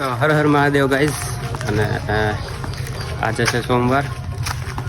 તો હર હર મહાદેવ ગાઈસ. અને આજે છે સોમવાર,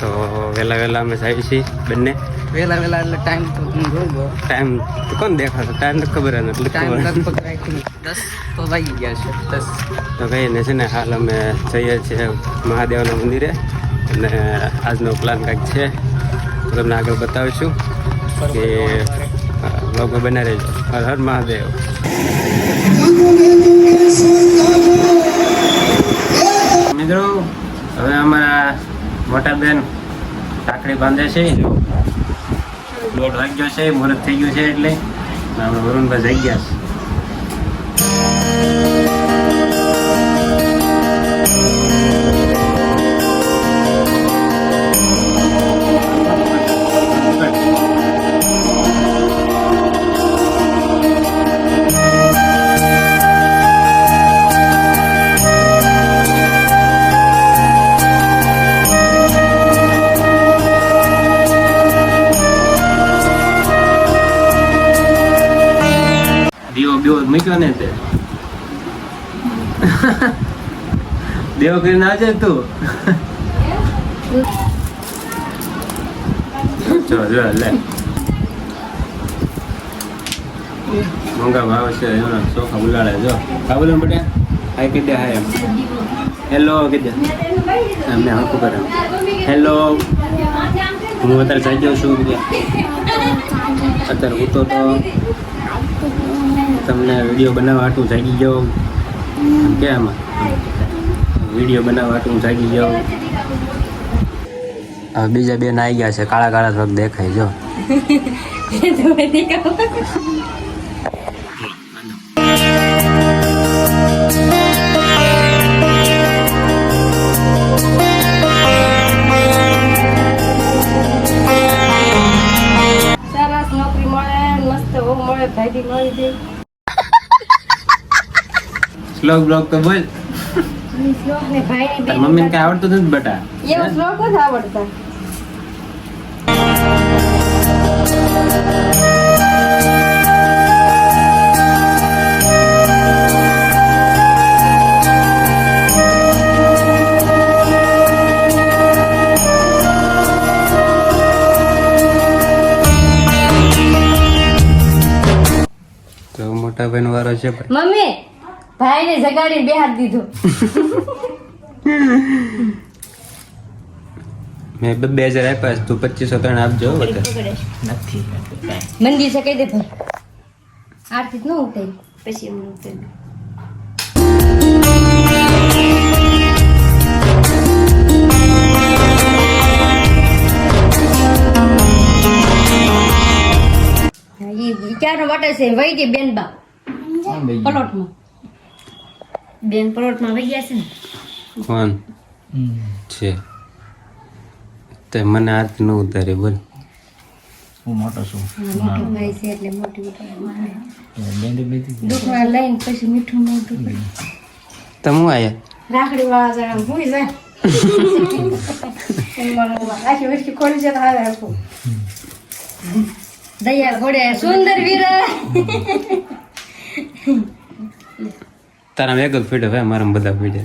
તો વહેલા અમે જઈએ છીએ બંને. વહેલા એટલે ટાઈમ તો કોણ દેખાતો? ટાઈમ તો ખબર નથી. ટાઈમ લગભગ 10 તો વાગી ગયા છે. 10 તો કહીને છે ને હાલ અમે જઈએ છીએ મહાદેવના મંદિરે. અને આજનો પ્લાન કંઈક છે, તો તમને આગળ બતાવીશું કે બ્લોગમાં બના રહેજો. હર હર મહાદેવ. મિત્રો, હવે અમારા મોટા બેન ટાકડી બાંધે છે. જો 1:30 વાગ્યો છે, મુહૂર્ત થઈ ગયું છે, એટલે આપણે વરુણભાઈ જઈ ગયા છે. દીવો મૂક્યો ને તે દેવો કરીને આવજે તું. જો લે મોંઘા ભાવ છે એનો ચોખા ઉલાડે. જો કાબુલ બેટા હાય કહી દે. હાય એમ હેલો કહી દે. એમને હકું કરે હેલો. હું અત્યારે જઈ જાઉં છું. અત્યારે હું તો તમને વિડીયો બનાવવા હાટું જાગી જાઉં. કે આમાં વિડીયો બનાવવા હાટું જાગી જાઉં. હવે બીજા બેન આવી ગયા છે. કાળા કાળા થોડાક દેખાય. જો શ્લોક બ્લોક તો બોલ. મમ્મી કઈ આવડતું નથી બેટા. શ્લોક જ આવડતા. તો મોટા ભાઈ નો વારો છે. મમ્મી ભાઈ ને જગાડીને બેહાડ દીધો. મેં 2000 આપ્યા, તું 2503 આપજો. નથી મંદી છે કહી દે ભાઈ. આરતી ન ઉતારી પછી એમ ઉતારી. ક્યારનો વાટે છે વહી ગઈ બેન બા પલોટમાં. બેન પલોટમાં વહી ગયા છે ને. કોણ છે તે? મને હાથ ન ઉતારી બોલ. હું મોટો છું. મોટો ભાઈ છે એટલે મોટી દુખવા લઈને પછી મીઠું મોઢું તમે આયા રાખડી વાળા જણા ભૂઈ જાય. આખી વસ્તુ ખોલી છે તો હાલ રાખું. દયા ઘોડે સુંદર વીર. તારા એક જ ફીટ હવે મારા બધા ફીટ.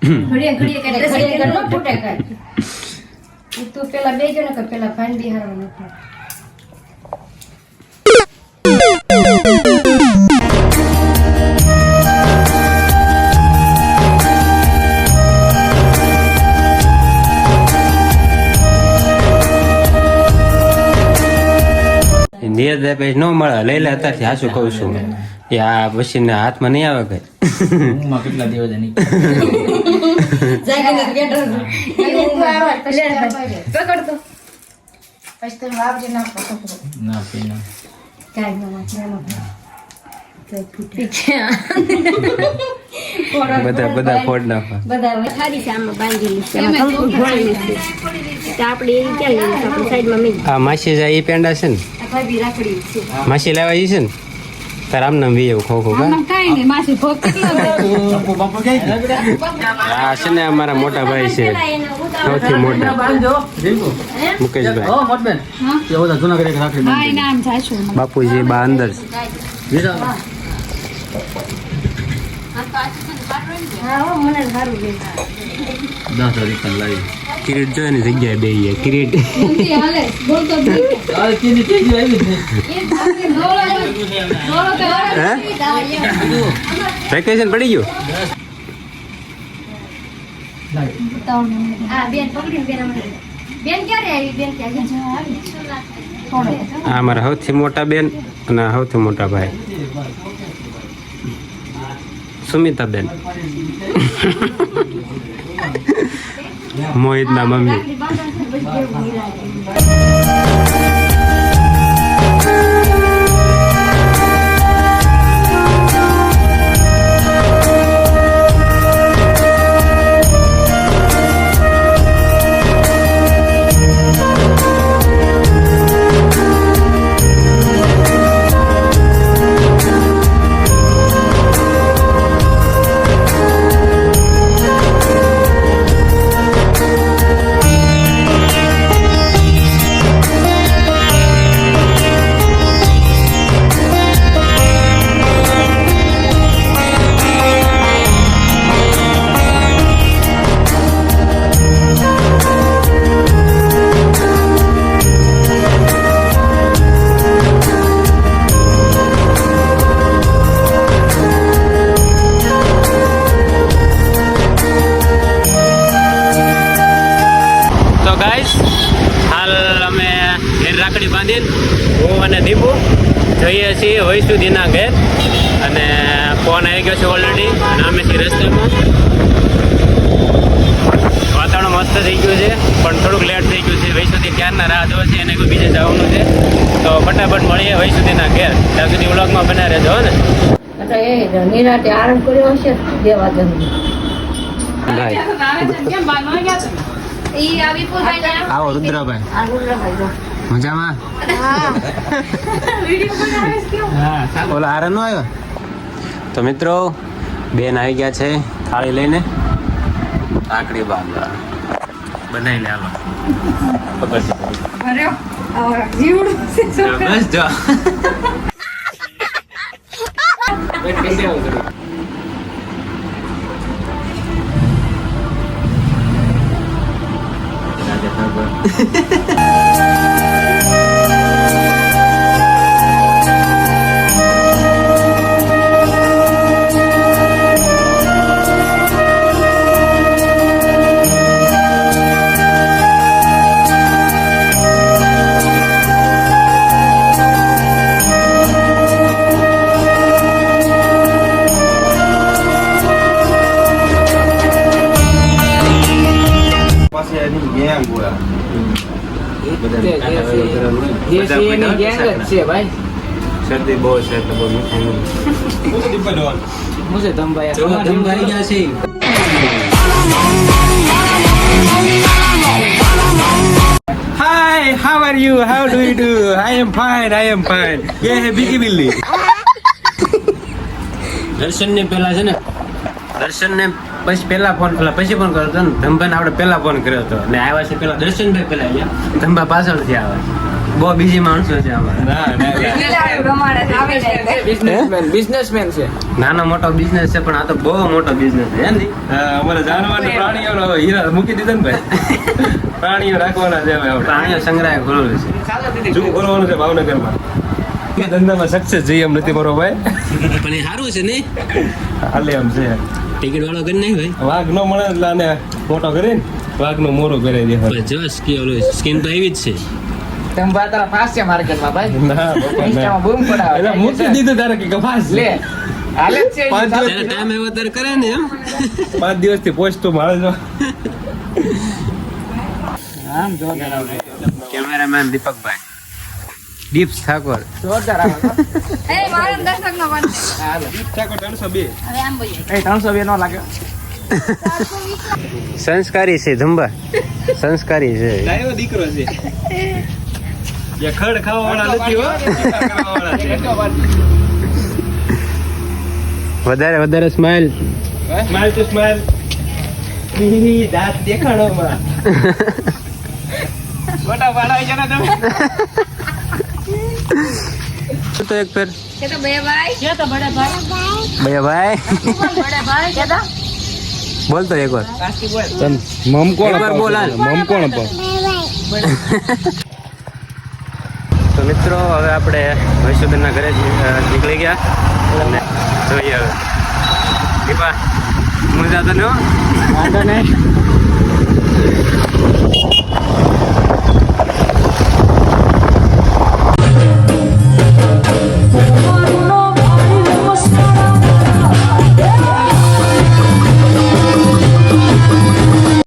ઘડીએ ઘડીએ કરે ફૂટે કાઢ. તું પેલા બે જણ કે પેલા ભાઈ બિહારવાનું હતું. નિયત પછી ન મળે લઈ લે. અત્યારથી હાચું કહું છું. એ આ પછી હાથમાં નહીં આવે કઈ. કેટલા દિવસ નહીં પકડતો ના પીના બધા ફોડ નાખવા. બધા સારી છે આમાં બાંધેલી છે. આપણે એ ક્યાં આપણે સાઈડમાં મેં આ માસી જાય એ પેંડા છે ને. રાખડી છે. માસી લાવવા જઈ છે ને તાર આમ નામ વી ખો ખો. આ છે ને અમારા મોટા ભાઈ છે, સૌથી મોટા મુકેશભાઈ. બાપુજી બા અંદર છે. હા હો, મને સારું લે 10 રૂપિયા લાવી કિરીટ જો એની જગ્યાએ બેહીએ કિરીટ નથી હાલે બોલતો જ નહીં. આ કેની કેજી આવી છે એ સાથે દોડો તો હે? વેકેશન પડી ગયું હા બેન પકડીને બેન અમારે બેન ક્યારે આવી બેન ક્યારે આવી થોડો આ મારા સૌથી મોટા બેન અને સૌથી મોટા ભાઈ સુમિતાબેન મોહિતના મમ્મી રાખડી બાંધવાનું છે, પછી જેવું મિલાય. તો ગાઈસ હાલ અમે ઘેર રાખડી બાંધીને હું અને દીપુ જઈએ છીએ વૈસુદીના ઘેર અને ફોન આવી ગયો છે ઓલરેડી અને અમે છીએ રસ્તામાં વાતાવરણ મસ્ત થઈ ગયું છે પણ થોડુંક લેટ થઈ ગયું છે વૈસુદી ક્યારના રાહ જોવે છે એને કોઈ બીજે જવાનું છે તો ફટાફટ મળીએ વૈસુદીના ઘેર ત્યાં સુધી વ્લોગમાં બના રહેજો ને એટલે એ નિરાતે આરામ કર્યો હશે 2 વાગ્યા આવો રુદ્રભાઈ મજામાં હા ઓલા હારા નો આવ્યો તો મિત્રો બેન આવી ગયા છે થાળી લઈને આકડી બાંધવા બનાવીને આલો ખબર છે બસ જો શરદી બહુ છે તો બહુ મુજે ધમભાઈ ધમભાઈ ગયા છે Hi, how are you? How do you do? I am fine. ये है बिगी बिल्ली દર્શન ને પેલા છે ને દર્શન ને પછી પેલા ફોન પછી ફોન કર્યો હતો ને ધંભાને આપણે પેલા ફોન કર્યો હતો ને આવ્યા છે પેલા દર્શનભાઈ પેલા આવ્યા ધંભા પાછળથી આવ્યા બહુ બીજી માણસો છે અમારા બિઝનેસમેન છે. નાનો મોટો બિઝનેસ છે પણ આ તો બહુ મોટો બિઝનેસ છે હે અમારે જાનવર પ્રાણીઓ હીરા મૂકી દીધા ને ભાઈ પ્રાણીઓ રાખવાના છે હવે પ્રાણીઓ સંગ્રહ ખોલવું છે શું ખોલવાનું છે ભાવનગરમાં એ ધંધામાં સક્સેસ જઈએ એમ નથી મારો ભાઈ પણ એ સારું છે ને હાલે એમ છે ટિકિટ વાળો કરી નહીં ભાઈ વાઘ નો મળે એટલે આને ફોટો કરીને વાઘ નો મોરો પહેરાવી દે જો સ્કીન તો એવી જ છે ધમભા તારા ફાસ છે માર્કેટમાં ભાઈ. ના ઇન્સ્ટામાં બૂમ પડાવે. એટલે મૂકી દીધું તારે કે કપાસ લે હાલે જ છે. પાંચ દિવસ ટાઈમ એવો તારે કરે ને એમ 5 દિવસથી પોસ્ટ તો મારે જો આમ જો કેમેરામેન દીપકભાઈ દીપ ઠાકોર જોરદાર આવે. એ મારો દર્શકનો વાંધો. હાલે. ઠાકોર 302 હવે આમ બોલીએ. એ 302 નો લાગે. સંસ્કારી છે ધંબા સંસ્કારી છે ડાયો દીકરો છે. એ ખડ ખાવાવાળા નથી હો વધારે સ્માઈલ સ્માઈલ ટુ સ્માઈલ દાંત દેખાડો માં મોટા વાળા છે ને તમે तो एक फिर કે તો બે ભાઈ કે તો બડા ભાઈ भैया भाई બડા ભાઈ કે તો बोल तो एक बार તન મમ કોણ એક વાર બોલ હાલ. મમ કોણ અપાવ તો મિત્રો હવે આપણે વૈષ્ણોદેવના ઘરે નીકળી ગયા અને જોઈએ હવે દીપા મજા તો ન હો? વાંધો નહીં